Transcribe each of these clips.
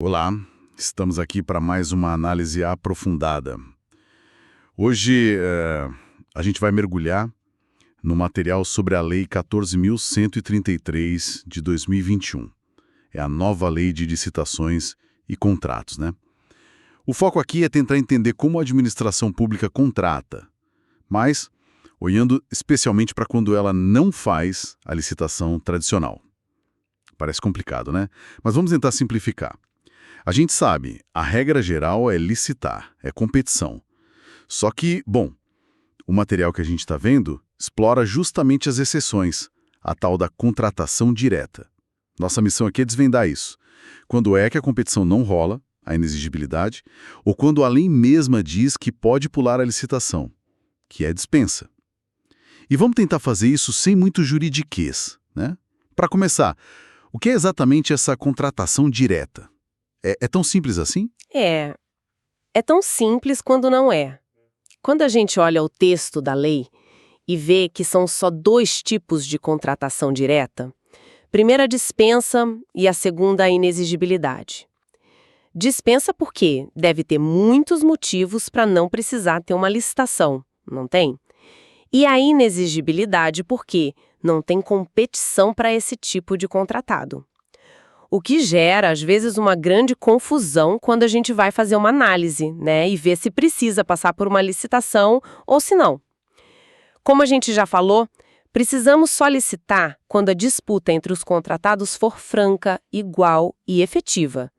Olá, estamos aqui para mais uma análise aprofundada. Hoje a gente vai mergulhar no material sobre a Lei 14.133 de 2021. É a nova lei de licitações e contratos, né? O foco aqui é tentar entender como a administração pública contrata, mas olhando especialmente para quando ela não faz a licitação tradicional. Parece complicado, né? Mas vamos tentar simplificar. A gente sabe, a regra geral é licitar, é competição. Só que, bom, o material que a gente está vendo explora justamente as exceções, a tal da contratação direta. Nossa missão aqui é desvendar isso. Quando é que a competição não rola, a inexigibilidade, ou quando a lei mesma diz que pode pular a licitação, que é dispensa. E vamos tentar fazer isso sem muito juridiquês, né? Para começar, o que é exatamente essa contratação direta? É tão simples assim? É, é tão simples quando não é. Quando a gente olha o texto da lei e vê que são só dois tipos de contratação direta, primeiro a dispensa e a segunda a inexigibilidade. Dispensa porque deve ter muitos motivos para não precisar ter uma licitação, não tem? E a inexigibilidade porque não tem competição para esse tipo de contratado. O que gera, às vezes, uma grande confusão quando a gente vai fazer uma análise, né, e ver se precisa passar por uma licitação ou se não. Como a gente já falou, precisamos só licitar quando a disputa entre os contratados for franca, igual e efetiva.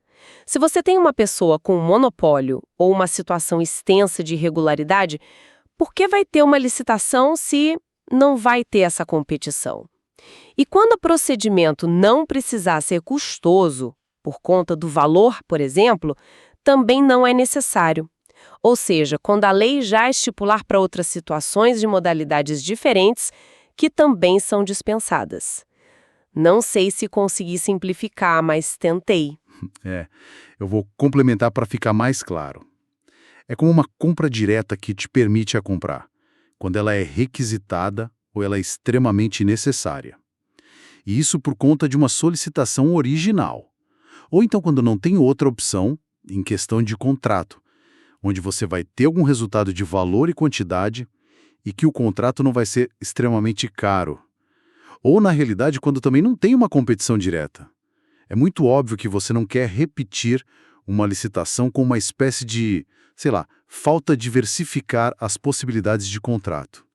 Se você tem uma pessoa com um monopólio ou uma situação extensa de irregularidade, por que vai ter uma licitação se não vai ter essa competição? E quando o procedimento não precisar ser custoso, por conta do valor, por exemplo, também não é necessário. Ou seja, quando a lei já estipular para outras situações de modalidades diferentes que também são dispensadas. Não sei se consegui simplificar, mas tentei. É, eu vou complementar para ficar mais claro. É como uma compra direta que te permite a comprar, quando ela é requisitada ou ela é extremamente necessária. E isso por conta de uma solicitação original. Ou então quando não tem outra opção, em questão de contrato, onde você vai ter algum resultado de valor e quantidade e que o contrato não vai ser extremamente caro. Ou, na realidade, quando também não tem uma competição direta. É muito óbvio que você não quer repetir uma licitação com uma espécie de, sei lá, falta de diversificar as possibilidades de contrato.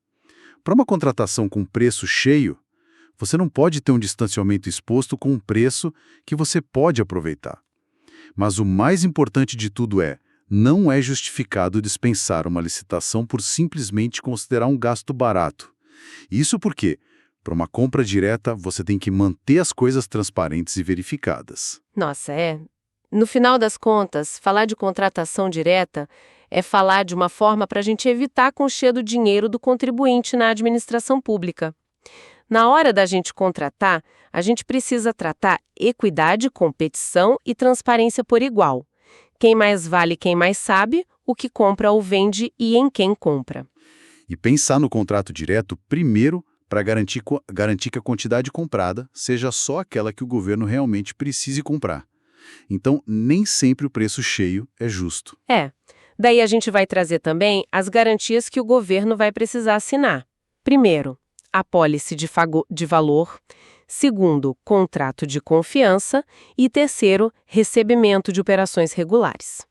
Para uma contratação com preço cheio, você não pode ter um distanciamento exposto com um preço que você pode aproveitar. Mas o mais importante de tudo não é justificado dispensar uma licitação por simplesmente considerar um gasto barato. Isso porque, para uma compra direta, você tem que manter as coisas transparentes e verificadas. Nossa, é. No final das contas, falar de contratação direta é falar de uma forma para a gente evitar concher do dinheiro do contribuinte na administração pública. Na hora da gente contratar, a gente precisa tratar equidade, competição e transparência por igual. Quem mais vale, quem mais sabe, o que compra ou vende e em quem compra. E pensar no contrato direto primeiro para garantir que a quantidade comprada seja só aquela que o governo realmente precise comprar. Então, nem sempre o preço cheio é justo. Daí a gente vai trazer também as garantias que o governo vai precisar assinar. Primeiro, apólice de valor. Segundo, contrato de confiança. E terceiro, recebimento de operações regulares.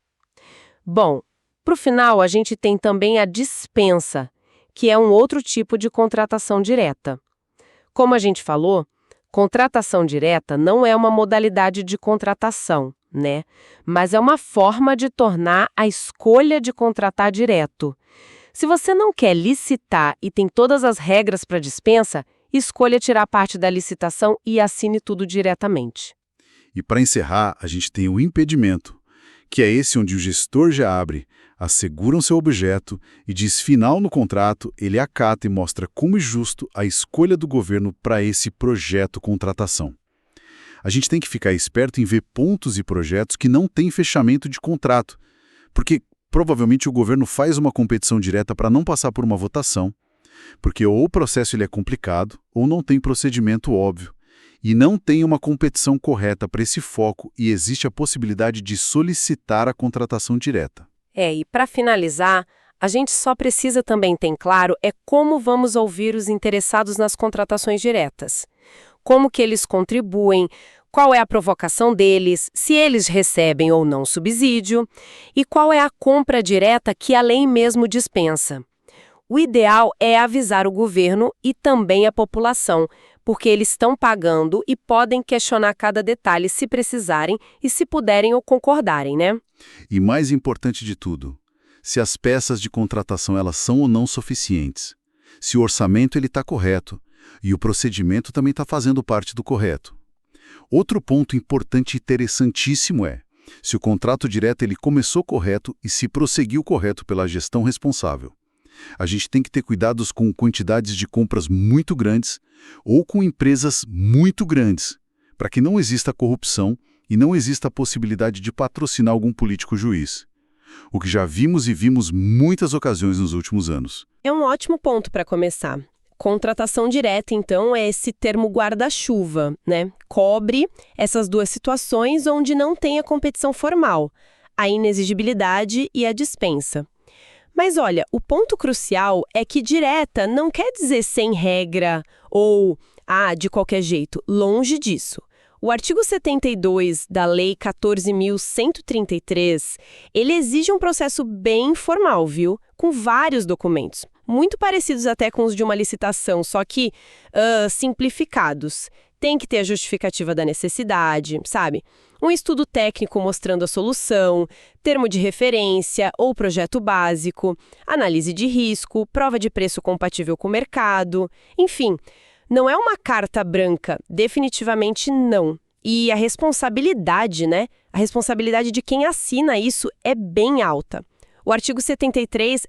Bom, para o final a gente tem também a dispensa, que é um outro tipo de contratação direta. Como a gente falou, contratação direta não é uma modalidade de contratação, né? Mas é uma forma de tornar a escolha de contratar direto. Se você não quer licitar e tem todas as regras para dispensa, escolha tirar parte da licitação e assine tudo diretamente. E para encerrar, a gente tem o impedimento, que é esse onde o gestor já abre, assegura o seu objeto e diz final no contrato, ele acata e mostra como é justo a escolha do governo para esse projeto contratação. A gente tem que ficar esperto em ver pontos e projetos que não têm fechamento de contrato, porque provavelmente o governo faz uma competição direta para não passar por uma votação, porque ou o processo ele é complicado ou não tem procedimento óbvio. e não tem uma competição correta para esse foco e existe a possibilidade de solicitar a contratação direta. E para finalizar, a gente só precisa também ter claro como vamos ouvir os interessados nas contratações diretas. Como que eles contribuem, qual é a provocação deles, se eles recebem ou não subsídio, e qual é a compra direta que a lei mesmo dispensa. O ideal é avisar o governo e também a população, porque eles estão pagando e podem questionar cada detalhe se precisarem e se puderem ou concordarem, né? E mais importante de tudo, se as peças de contratação elas são ou não suficientes, se o orçamento está correto e o procedimento também está fazendo parte do correto. Outro ponto importante e interessantíssimo é se o contrato direto ele começou correto e se prosseguiu correto pela gestão responsável. A gente tem que ter cuidados com quantidades de compras muito grandes ou com empresas muito grandes, para que não exista corrupção e não exista a possibilidade de patrocinar algum político juiz. O que já vimos e vimos muitas ocasiões nos últimos anos. É um ótimo ponto para começar. Contratação direta, então, é esse termo guarda-chuva, né? Cobre essas duas situações onde não tem a competição formal, a inexigibilidade e a dispensa. Mas olha, o ponto crucial é que direta não quer dizer sem regra ou, de qualquer jeito, longe disso. O artigo 72 da Lei 14.133, ele exige um processo bem formal, viu? Com vários documentos, muito parecidos até com os de uma licitação, só que simplificados. Tem que ter a justificativa da necessidade, sabe? Um estudo técnico mostrando a solução, termo de referência ou projeto básico, análise de risco, prova de preço compatível com o mercado, enfim. Não é uma carta branca, definitivamente não. E a responsabilidade, né? A responsabilidade de quem assina isso é bem alta. O artigo 73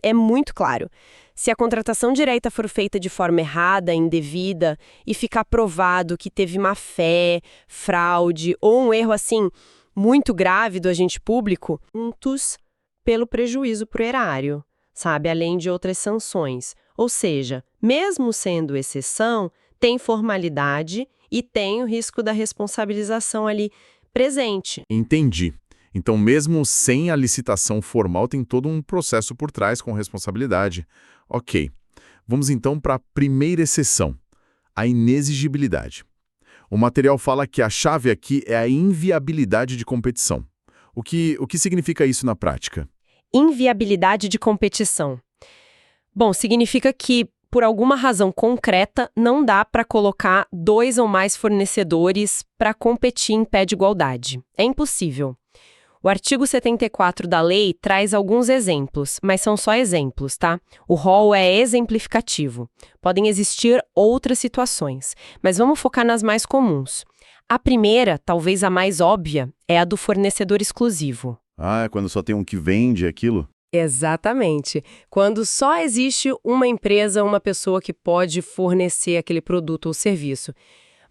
é muito claro. Se a contratação direta for feita de forma errada, indevida, e ficar provado que teve má-fé, fraude ou um erro, assim, muito grave do agente público, puntos pelo prejuízo para o erário, sabe? Além de outras sanções. Ou seja, mesmo sendo exceção, tem formalidade e tem o risco da responsabilização ali presente. Entendi. Então, mesmo sem a licitação formal, tem todo um processo por trás com responsabilidade. Ok. Vamos então para a primeira exceção, a inexigibilidade. O material fala que a chave aqui é a inviabilidade de competição. O que significa isso na prática? Inviabilidade de competição. Bom, significa que, por alguma razão concreta, não dá para colocar 2 ou mais fornecedores para competir em pé de igualdade. É impossível. O artigo 74 da lei traz alguns exemplos, mas são só exemplos, tá? O rol é exemplificativo. Podem existir outras situações, mas vamos focar nas mais comuns. A primeira, talvez a mais óbvia, é a do fornecedor exclusivo. É quando só tem um que vende aquilo? Exatamente. Quando só existe uma empresa, uma pessoa que pode fornecer aquele produto ou serviço.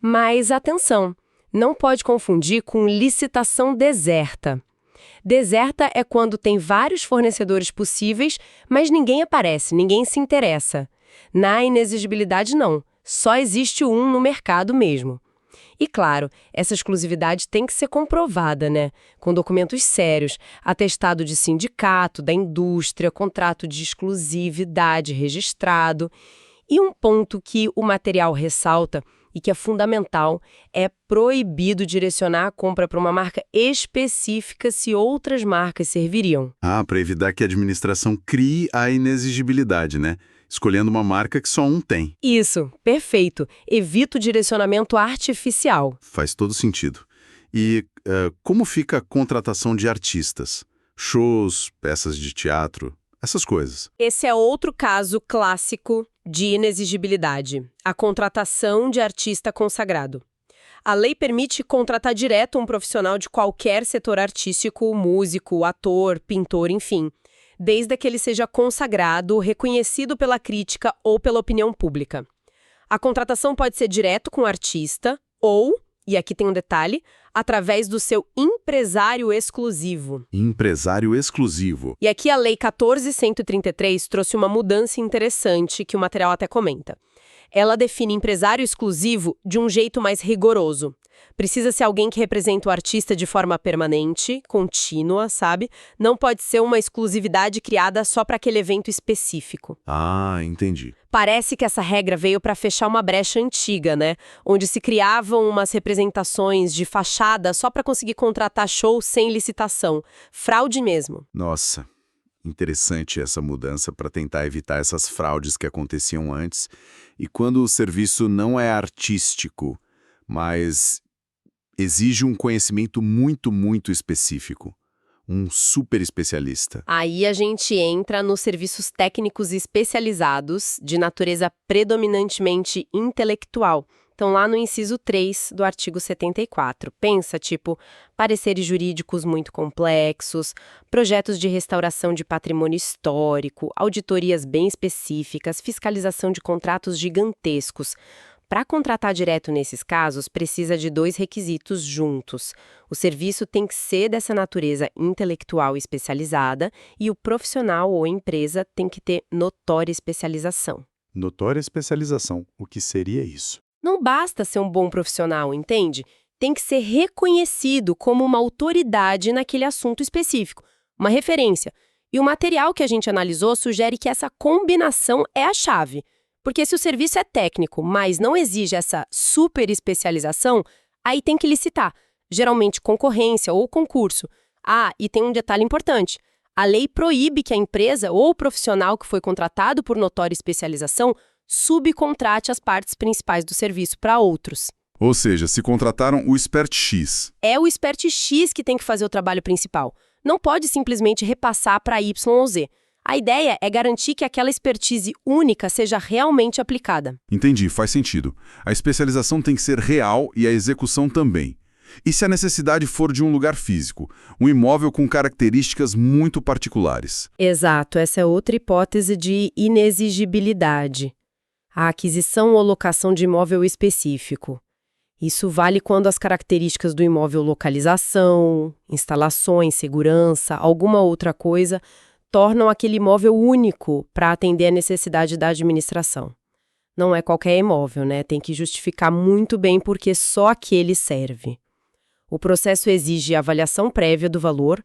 Mas atenção, não pode confundir com licitação deserta. Deserta é quando tem vários fornecedores possíveis, mas ninguém aparece, ninguém se interessa. Na inexigibilidade, não. Só existe um no mercado mesmo. E claro, essa exclusividade tem que ser comprovada, né? Com documentos sérios, atestado de sindicato, da indústria, contrato de exclusividade registrado. E um ponto que o material ressalta e que é fundamental, é proibido direcionar a compra para uma marca específica se outras marcas serviriam. Para evitar que a administração crie a inexigibilidade, né? Escolhendo uma marca que só um tem. Isso, perfeito. Evita o direcionamento artificial. Faz todo sentido. E como fica a contratação de artistas? Shows, peças de teatro, essas coisas. Esse é outro caso clássico de inexigibilidade, a contratação de artista consagrado. A lei permite contratar direto um profissional de qualquer setor artístico, músico, ator, pintor, enfim, desde que ele seja consagrado, reconhecido pela crítica ou pela opinião pública. A contratação pode ser direto com o artista ou, e aqui tem um detalhe, através do seu empresário exclusivo. Empresário exclusivo. E aqui a Lei 14.133 trouxe uma mudança interessante que o material até comenta. Ela define empresário exclusivo de um jeito mais rigoroso. Precisa ser alguém que representa o artista de forma permanente, contínua, sabe? Não pode ser uma exclusividade criada só para aquele evento específico. Ah, entendi. Parece que essa regra veio para fechar uma brecha antiga, né? Onde se criavam umas representações de fachada só para conseguir contratar show sem licitação. Fraude mesmo. Nossa, interessante essa mudança para tentar evitar essas fraudes que aconteciam antes. E quando o serviço não é artístico, mas exige um conhecimento muito, muito específico. Um super especialista. Aí a gente entra nos serviços técnicos especializados, de natureza predominantemente intelectual. Então, lá no inciso 3 do artigo 74. Pensa, tipo, pareceres jurídicos muito complexos, projetos de restauração de patrimônio histórico, auditorias bem específicas, fiscalização de contratos gigantescos. Para contratar direto nesses casos, precisa de 2 requisitos juntos. O serviço tem que ser dessa natureza intelectual especializada e o profissional ou empresa tem que ter notória especialização. Notória especialização. O que seria isso? Não basta ser um bom profissional, entende? Tem que ser reconhecido como uma autoridade naquele assunto específico, uma referência. E o material que a gente analisou sugere que essa combinação é a chave. Porque se o serviço é técnico, mas não exige essa super especialização, aí tem que licitar, geralmente concorrência ou concurso. Ah, e tem um detalhe importante. A lei proíbe que a empresa ou o profissional que foi contratado por notória especialização subcontrate as partes principais do serviço para outros. Ou seja, se contrataram o Expert X. É o Expert X que tem que fazer o trabalho principal. Não pode simplesmente repassar para Y ou Z. A ideia é garantir que aquela expertise única seja realmente aplicada. Entendi, faz sentido. A especialização tem que ser real e a execução também. E se a necessidade for de um lugar físico, um imóvel com características muito particulares? Exato, essa é outra hipótese de inexigibilidade. A aquisição ou locação de imóvel específico. Isso vale quando as características do imóvel, localização, instalações, segurança, alguma outra coisa, tornam aquele imóvel único para atender a necessidade da administração. Não é qualquer imóvel, né? Tem que justificar muito bem porque só aquele serve. O processo exige avaliação prévia do valor,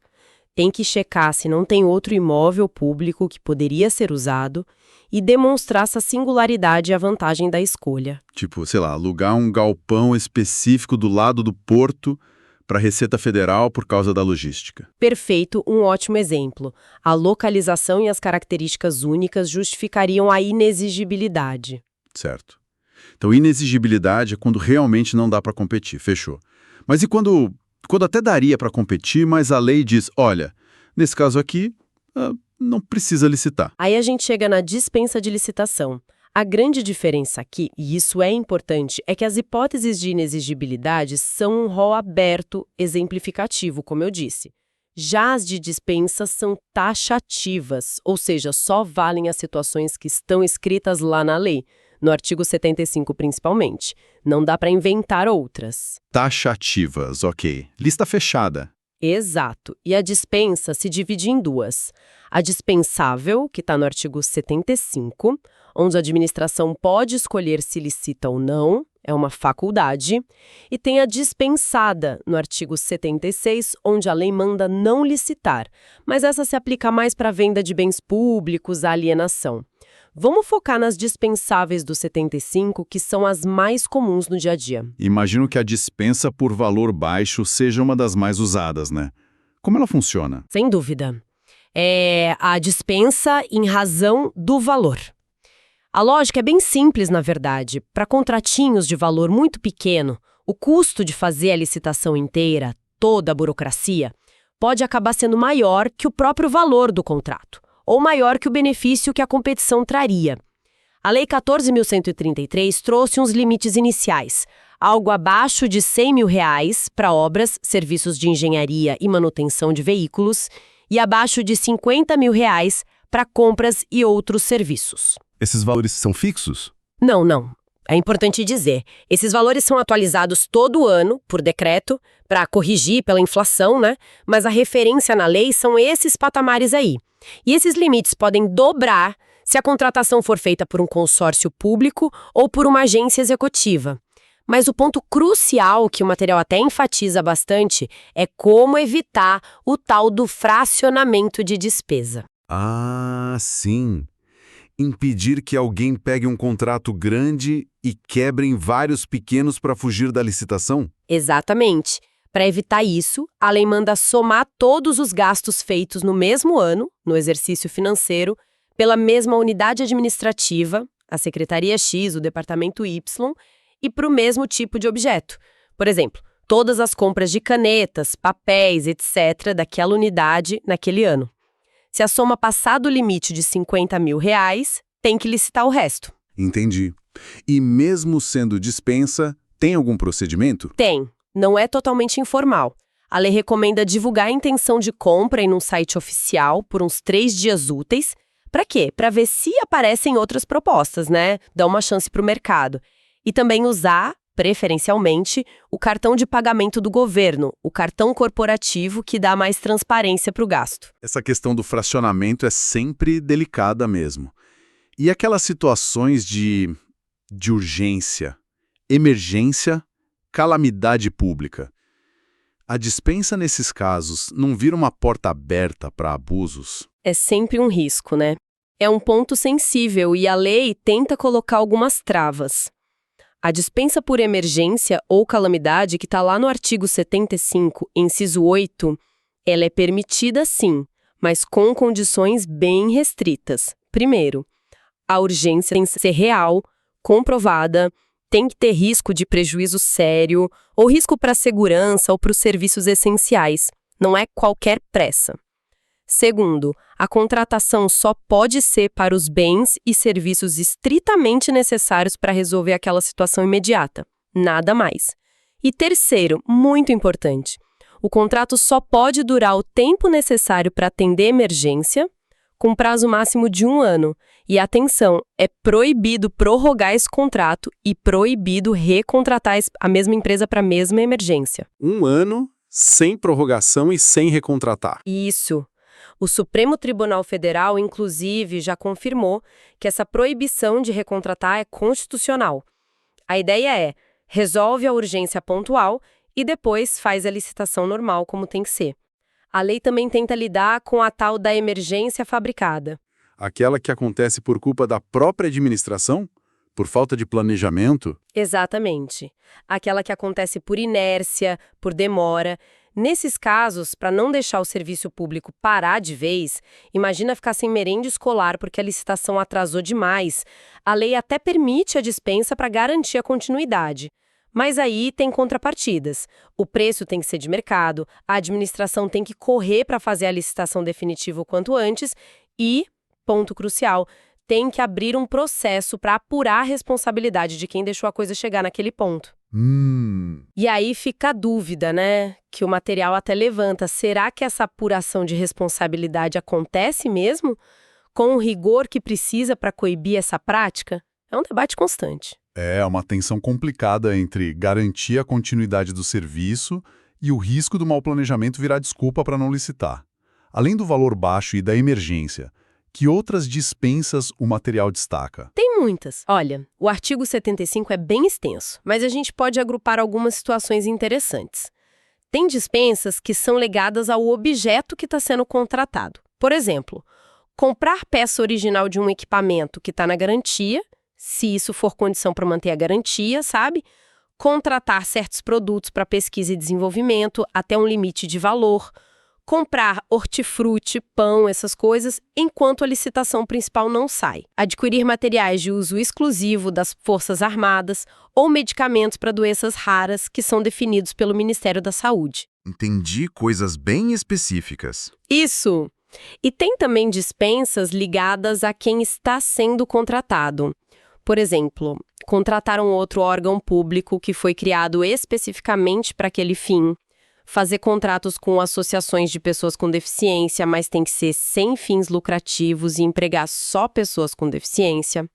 tem que checar se não tem outro imóvel público que poderia ser usado e demonstrar essa singularidade e a vantagem da escolha. Tipo, sei lá, alugar um galpão específico do lado do porto para a Receita Federal por causa da logística. Perfeito, um ótimo exemplo. A localização e as características únicas justificariam a inexigibilidade. Certo. Então, inexigibilidade é quando realmente não dá para competir, fechou. Mas e quando até daria para competir, mas a lei diz, olha, nesse caso aqui, não precisa licitar. Aí a gente chega na dispensa de licitação. A grande diferença aqui, e isso é importante, é que as hipóteses de inexigibilidade são um rol aberto, exemplificativo, como eu disse. Já as de dispensa são taxativas, ou seja, só valem as situações que estão escritas lá na lei, no artigo 75 principalmente. Não dá para inventar outras. Taxativas, ok. Lista fechada. Exato. E a dispensa se divide em 2. A dispensável, que está no artigo 75, onde a administração pode escolher se licita ou não, é uma faculdade, e tem a dispensada, no artigo 76, onde a lei manda não licitar, mas essa se aplica mais para a venda de bens públicos, a alienação. Vamos focar nas dispensáveis do 75, que são as mais comuns no dia a dia. Imagino que a dispensa por valor baixo seja uma das mais usadas, né? Como ela funciona? Sem dúvida. É a dispensa em razão do valor. A lógica é bem simples, na verdade. Para contratinhos de valor muito pequeno, o custo de fazer a licitação inteira, toda a burocracia, pode acabar sendo maior que o próprio valor do contrato, ou maior que o benefício que a competição traria. A Lei 14.133 trouxe uns limites iniciais, algo abaixo de R$100 mil para obras, serviços de engenharia e manutenção de veículos, e abaixo de R$50 mil para compras e outros serviços. Esses valores são fixos? Não. É importante dizer, esses valores são atualizados todo ano, por decreto, para corrigir pela inflação, né? Mas a referência na lei são esses patamares aí. E esses limites podem dobrar se a contratação for feita por um consórcio público ou por uma agência executiva. Mas o ponto crucial, que o material até enfatiza bastante, é como evitar o tal do fracionamento de despesa. Ah, sim. Impedir que alguém pegue um contrato grande e quebre em vários pequenos para fugir da licitação? Exatamente. Para evitar isso, a lei manda somar todos os gastos feitos no mesmo ano, no exercício financeiro, pela mesma unidade administrativa, a Secretaria X, o Departamento Y, e para o mesmo tipo de objeto. Por exemplo, todas as compras de canetas, papéis, etc., daquela unidade naquele ano. Se a soma passar do limite de R$50 mil, tem que licitar o resto. Entendi. E mesmo sendo dispensa, tem algum procedimento? Tem. Não é totalmente informal. A lei recomenda divulgar a intenção de compra em um site oficial por uns 3 dias úteis. Para quê? Para ver se aparecem outras propostas, né? Dar uma chance para o mercado. E também usar, preferencialmente, o cartão de pagamento do governo, o cartão corporativo que dá mais transparência para o gasto. Essa questão do fracionamento é sempre delicada mesmo. E aquelas situações de urgência, emergência, calamidade pública. A dispensa nesses casos não vira uma porta aberta para abusos? É sempre um risco, né? É um ponto sensível e a lei tenta colocar algumas travas. A dispensa por emergência ou calamidade, que está lá no artigo 75, inciso 8, ela é permitida sim, mas com condições bem restritas. Primeiro, a urgência tem que ser real, comprovada, tem que ter risco de prejuízo sério, ou risco para a segurança ou para os serviços essenciais. Não é qualquer pressa. Segundo, a contratação só pode ser para os bens e serviços estritamente necessários para resolver aquela situação imediata. Nada mais. E terceiro, muito importante, o contrato só pode durar o tempo necessário para atender emergência, com prazo máximo de 1 ano. E atenção, é proibido prorrogar esse contrato e proibido recontratar a mesma empresa para a mesma emergência. 1 ano, sem prorrogação e sem recontratar. Isso. O Supremo Tribunal Federal, inclusive, já confirmou que essa proibição de recontratar é constitucional. A ideia é, resolve a urgência pontual e depois faz a licitação normal, como tem que ser. A lei também tenta lidar com a tal da emergência fabricada. Aquela que acontece por culpa da própria administração? Por falta de planejamento? Exatamente. Aquela que acontece por inércia, por demora. Nesses casos, para não deixar o serviço público parar de vez, imagina ficar sem merenda escolar porque a licitação atrasou demais. A lei até permite a dispensa para garantir a continuidade. Mas aí tem contrapartidas. O preço tem que ser de mercado, a administração tem que correr para fazer a licitação definitiva o quanto antes e, ponto crucial, tem que abrir um processo para apurar a responsabilidade de quem deixou a coisa chegar naquele ponto. E aí fica a dúvida, né? Que o material até levanta. Será que essa apuração de responsabilidade acontece mesmo? Com o rigor que precisa para coibir essa prática? É um debate constante. É uma tensão complicada entre garantir a continuidade do serviço e o risco do mau planejamento virar desculpa para não licitar. Além do valor baixo e da emergência, que outras dispensas o material destaca? Tem muitas. Olha, o artigo 75 é bem extenso, mas a gente pode agrupar algumas situações interessantes. Tem dispensas que são ligadas ao objeto que está sendo contratado. Por exemplo, comprar peça original de um equipamento que está na garantia, se isso for condição para manter a garantia, sabe? Contratar certos produtos para pesquisa e desenvolvimento até um limite de valor, comprar hortifruti, pão, essas coisas, enquanto a licitação principal não sai. Adquirir materiais de uso exclusivo das Forças Armadas ou medicamentos para doenças raras que são definidos pelo Ministério da Saúde. Entendi, coisas bem específicas. Isso! E tem também dispensas ligadas a quem está sendo contratado. Por exemplo, contratar um outro órgão público que foi criado especificamente para aquele fim, fazer contratos com associações de pessoas com deficiência, mas tem que ser sem fins lucrativos e empregar só pessoas com deficiência,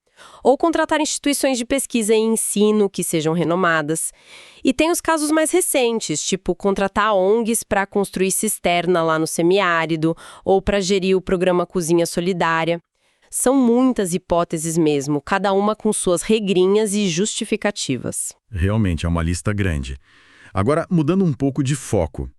ou contratar instituições de pesquisa e ensino que sejam renomadas. E tem os casos mais recentes, tipo contratar ONGs para construir cisterna lá no semiárido ou para gerir o programa Cozinha Solidária. São muitas hipóteses mesmo, cada uma com suas regrinhas e justificativas. Realmente é uma lista grande. Agora, mudando um pouco de foco.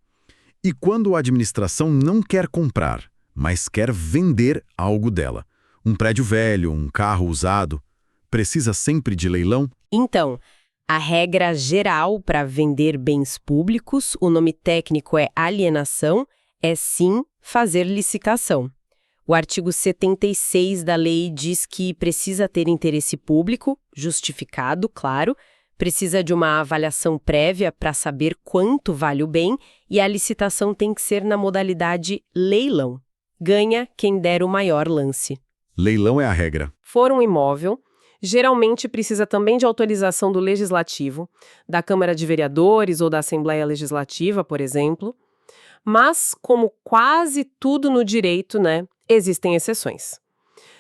E quando a administração não quer comprar, mas quer vender algo dela? Um prédio velho, um carro usado, precisa sempre de leilão? Então, a regra geral para vender bens públicos, o nome técnico é alienação, é sim fazer licitação. O artigo 76 da lei diz que precisa ter interesse público, justificado, claro, precisa de uma avaliação prévia para saber quanto vale o bem e a licitação tem que ser na modalidade leilão. Ganha quem der o maior lance. Leilão é a regra. For um imóvel, geralmente precisa também de autorização do Legislativo, da Câmara de Vereadores ou da Assembleia Legislativa, por exemplo. Mas, como quase tudo no direito, existem exceções.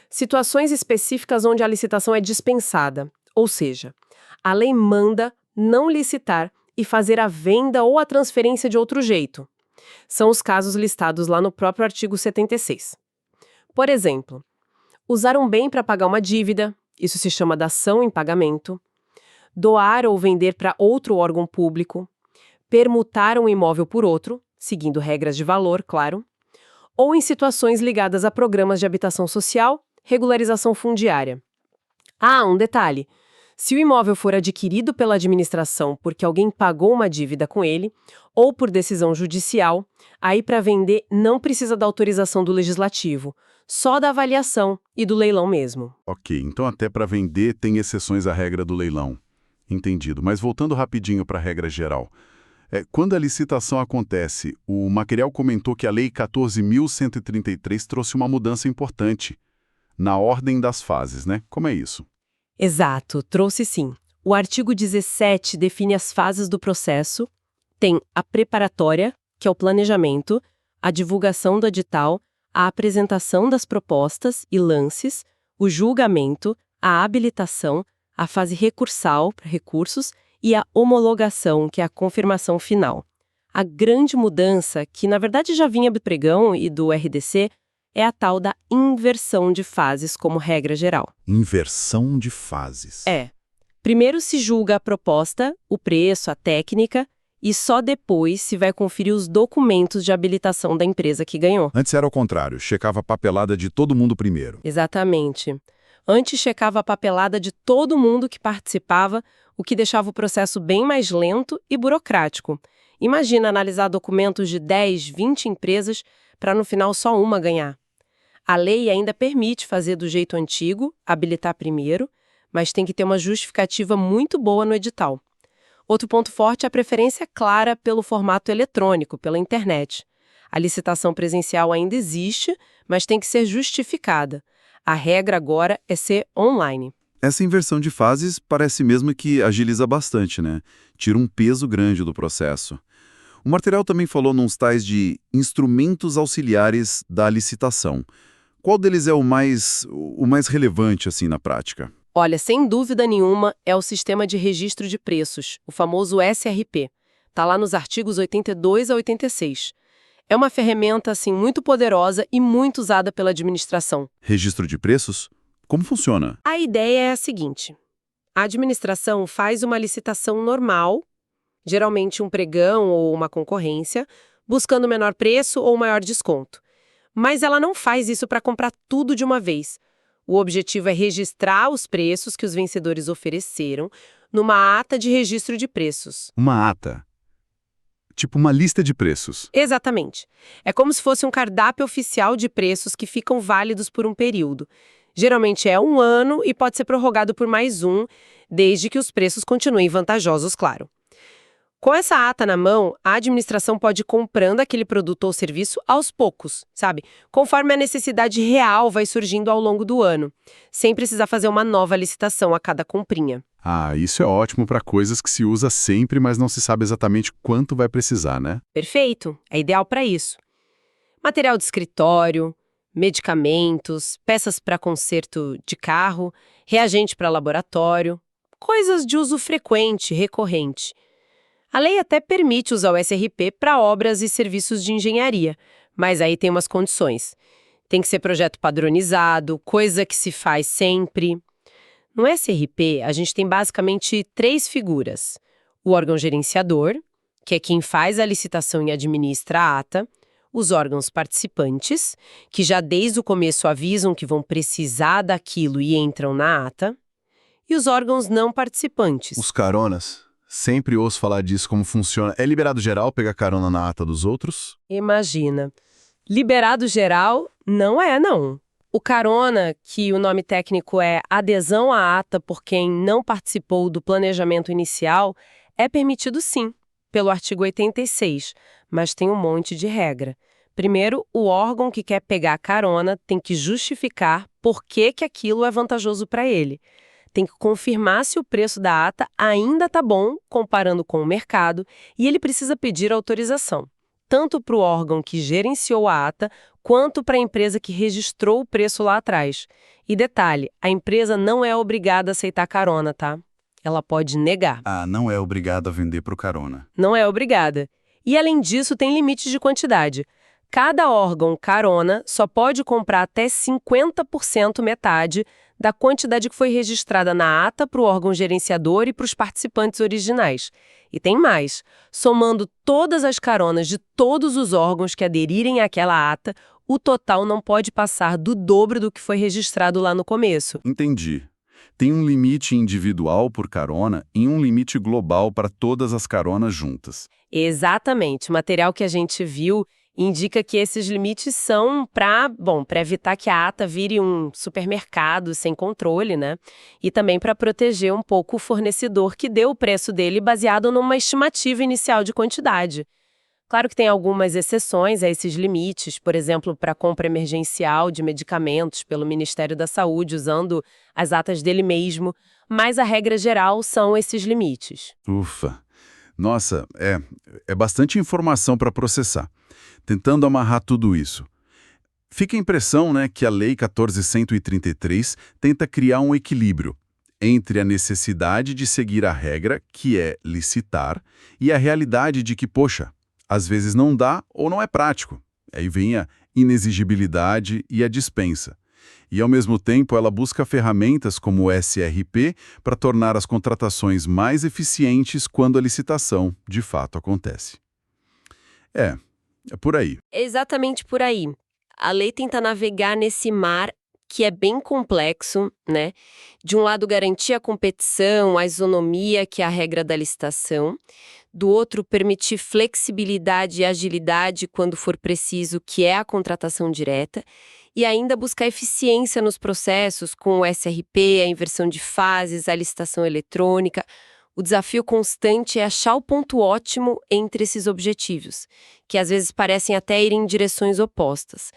Situações específicas onde a licitação é dispensada, ou seja, a lei manda não licitar e fazer a venda ou a transferência de outro jeito. São os casos listados lá no próprio artigo 76. Por exemplo, usar um bem para pagar uma dívida, isso se chama dação em pagamento, doar ou vender para outro órgão público, permutar um imóvel por outro, seguindo regras de valor, claro, ou em situações ligadas a programas de habitação social, regularização fundiária. Ah, um detalhe. Se o imóvel for adquirido pela administração porque alguém pagou uma dívida com ele, ou por decisão judicial, aí para vender não precisa da autorização do Legislativo, só da avaliação e do leilão mesmo. Ok, então até para vender tem exceções à regra do leilão. Entendido. Mas voltando rapidinho para a regra geral. Quando a licitação acontece, o material comentou que a Lei 14.133 trouxe uma mudança importante na ordem das fases, né? Como é isso? Exato, trouxe sim. O artigo 17 define as fases do processo. Tem a preparatória, que é o planejamento, a divulgação do edital, a apresentação das propostas e lances, o julgamento, a habilitação, a fase recursal para recursos e a homologação, que é a confirmação final. A grande mudança, que na verdade já vinha do pregão e do RDC, é a tal da inversão de fases como regra geral. Inversão de fases. Primeiro se julga a proposta, o preço, a técnica, e só depois se vai conferir os documentos de habilitação da empresa que ganhou. Antes era o contrário, checava a papelada de todo mundo primeiro. Exatamente. Antes checava a papelada de todo mundo que participava, o que deixava o processo bem mais lento e burocrático. Imagina analisar documentos de 10, 20 empresas para no final só uma ganhar. A lei ainda permite fazer do jeito antigo, habilitar primeiro, mas tem que ter uma justificativa muito boa no edital. Outro ponto forte é a preferência clara pelo formato eletrônico, pela internet. A licitação presencial ainda existe, mas tem que ser justificada. A regra agora é ser online. Essa inversão de fases parece mesmo que agiliza bastante, né? Tira um peso grande do processo. O material também falou nos tais de instrumentos auxiliares da licitação. Qual deles é o mais relevante, assim, na prática? Olha, sem dúvida nenhuma, é o Sistema de Registro de Preços, o famoso SRP. Está lá nos artigos 82 a 86. É uma ferramenta, assim, muito poderosa e muito usada pela administração. Registro de preços? Como funciona? A ideia é a seguinte. A administração faz uma licitação normal, geralmente um pregão ou uma concorrência, buscando menor preço ou maior desconto. Mas ela não faz isso para comprar tudo de uma vez. O objetivo é registrar os preços que os vencedores ofereceram numa ata de registro de preços. Uma ata. Tipo uma lista de preços. Exatamente. É como se fosse um cardápio oficial de preços que ficam válidos por um período. Geralmente é 1 ano e pode ser prorrogado por mais um, desde que os preços continuem vantajosos, claro. Com essa ata na mão, a administração pode ir comprando aquele produto ou serviço aos poucos, sabe? Conforme a necessidade real vai surgindo ao longo do ano, sem precisar fazer uma nova licitação a cada comprinha. Ah, isso é ótimo para coisas que se usa sempre, mas não se sabe exatamente quanto vai precisar, né? Perfeito, é ideal para isso. Material de escritório, medicamentos, peças para conserto de carro, reagente para laboratório, coisas de uso frequente, recorrente. A lei até permite usar o SRP para obras e serviços de engenharia, mas aí tem umas condições. Tem que ser projeto padronizado, coisa que se faz sempre. No SRP, a gente tem basicamente 3 figuras. O órgão gerenciador, que é quem faz a licitação e administra a ata. Os órgãos participantes, que já desde o começo avisam que vão precisar daquilo e entram na ata. E os órgãos não participantes. Os caronas. Sempre ouço falar disso, como funciona. É liberado geral pegar carona na ata dos outros? Imagina. Liberado geral, não é, não. O carona, que o nome técnico é adesão à ata por quem não participou do planejamento inicial, é permitido sim, pelo artigo 86, mas tem um monte de regra. Primeiro, o órgão que quer pegar a carona tem que justificar por que aquilo é vantajoso para ele. Tem que confirmar se o preço da ata ainda está bom, comparando com o mercado, e ele precisa pedir autorização, tanto para o órgão que gerenciou a ata, quanto para a empresa que registrou o preço lá atrás. E detalhe, a empresa não é obrigada a aceitar carona, tá? Ela pode negar. Ah, não é obrigado a vender pro carona. Não é obrigada. E além disso, tem limites de quantidade. Cada órgão carona só pode comprar até 50%, metade, da quantidade que foi registrada na ata para o órgão gerenciador e para os participantes originais. E tem mais. Somando todas as caronas de todos os órgãos que aderirem àquela ata, o total não pode passar do dobro do que foi registrado lá no começo. Entendi. Tem um limite individual por carona e um limite global para todas as caronas juntas. Exatamente. O material que a gente viu indica que esses limites são para evitar que a ata vire um supermercado sem controle, né? E também para proteger um pouco o fornecedor que deu o preço dele baseado numa estimativa inicial de quantidade. Claro que tem algumas exceções a esses limites, por exemplo, para compra emergencial de medicamentos pelo Ministério da Saúde, usando as atas dele mesmo, mas a regra geral são esses limites. Ufa! Nossa, é bastante informação para processar. Tentando amarrar tudo isso. Fica a impressão, né, que a Lei 14.133 tenta criar um equilíbrio entre a necessidade de seguir a regra, que é licitar, e a realidade de que, poxa, às vezes não dá ou não é prático. Aí vem a inexigibilidade e a dispensa. E, ao mesmo tempo, ela busca ferramentas como o SRP para tornar as contratações mais eficientes quando a licitação, de fato, acontece. É por aí. É exatamente por aí. A lei tenta navegar nesse mar que é bem complexo, né? De um lado, garantir a competição, a isonomia, que é a regra da licitação. Do outro, permitir flexibilidade e agilidade quando for preciso, que é a contratação direta. E ainda buscar eficiência nos processos com o SRP, a inversão de fases, a licitação eletrônica. O desafio constante é achar o ponto ótimo entre esses objetivos, que às vezes parecem até ir em direções opostas.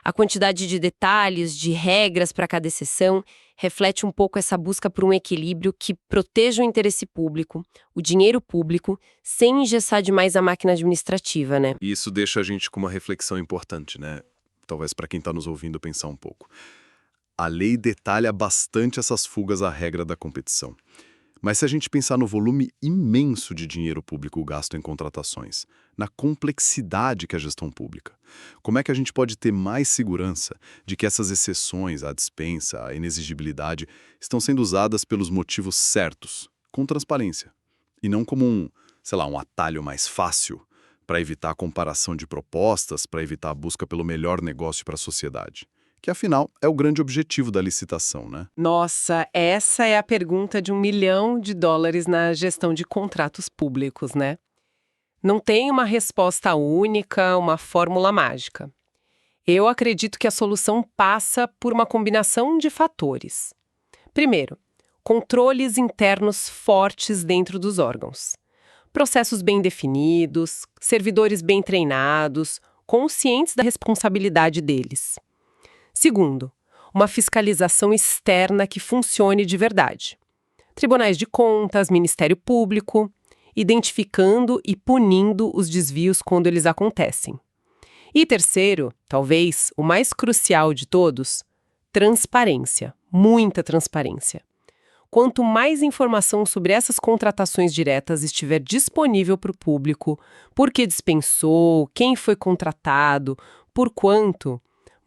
A quantidade de detalhes, de regras para cada exceção, reflete um pouco essa busca por um equilíbrio que proteja o interesse público, o dinheiro público, sem engessar demais a máquina administrativa, né? E isso deixa a gente com uma reflexão importante, né? Talvez para quem está nos ouvindo pensar um pouco. A lei detalha bastante essas fugas à regra da competição. Mas se a gente pensar no volume imenso de dinheiro público gasto em contratações, na complexidade que é a gestão pública, como é que a gente pode ter mais segurança de que essas exceções à dispensa, à inexigibilidade, estão sendo usadas pelos motivos certos, com transparência, e não como um atalho mais fácil para evitar a comparação de propostas, para evitar a busca pelo melhor negócio para a sociedade? Que, afinal, é o grande objetivo da licitação, né? Nossa, essa é a pergunta de $1 milhão na gestão de contratos públicos, né? Não tem uma resposta única, uma fórmula mágica. Eu acredito que a solução passa por uma combinação de fatores. Primeiro, controles internos fortes dentro dos órgãos. Processos bem definidos, servidores bem treinados, conscientes da responsabilidade deles. Segundo, uma fiscalização externa que funcione de verdade. Tribunais de Contas, Ministério Público, identificando e punindo os desvios quando eles acontecem. E terceiro, talvez o mais crucial de todos, transparência, muita transparência. Quanto mais informação sobre essas contratações diretas estiver disponível para o público, por que dispensou, quem foi contratado, por quanto,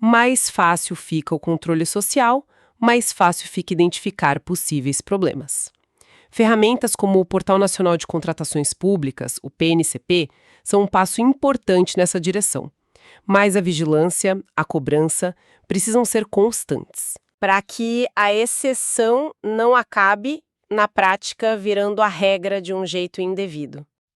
mais fácil fica o controle social, mais fácil fica identificar possíveis problemas. Ferramentas como o Portal Nacional de Contratações Públicas, o PNCP, são um passo importante nessa direção. Mas a vigilância, a cobrança, precisam ser constantes, para que a exceção não acabe, na prática, virando a regra de um jeito indevido.